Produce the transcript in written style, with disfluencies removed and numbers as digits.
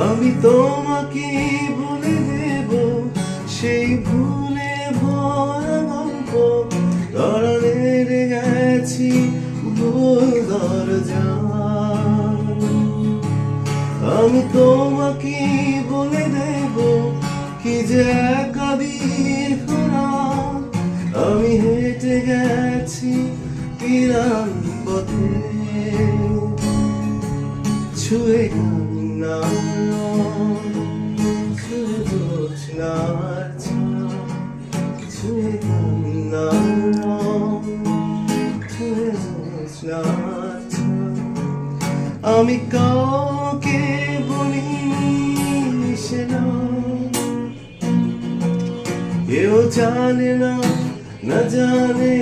আমি তোমাকে বলে দেব সেই ভুলে ভরা গল্প, কারণে গেছি ভুল দরজা। আমি তোমাকে বলে দেব কি যে কবির খরা, আমি হেঁটে গেছি পিরান পথে, ছুঁয়ে কান্না ছুঁয়ে জোছনার ছায়া, ছুঁয়ে কান্না ছুঁয়ে জোছনার ছায়া। আমি কাউকে বলিনি সেটা, কেউ জানে না, না জানে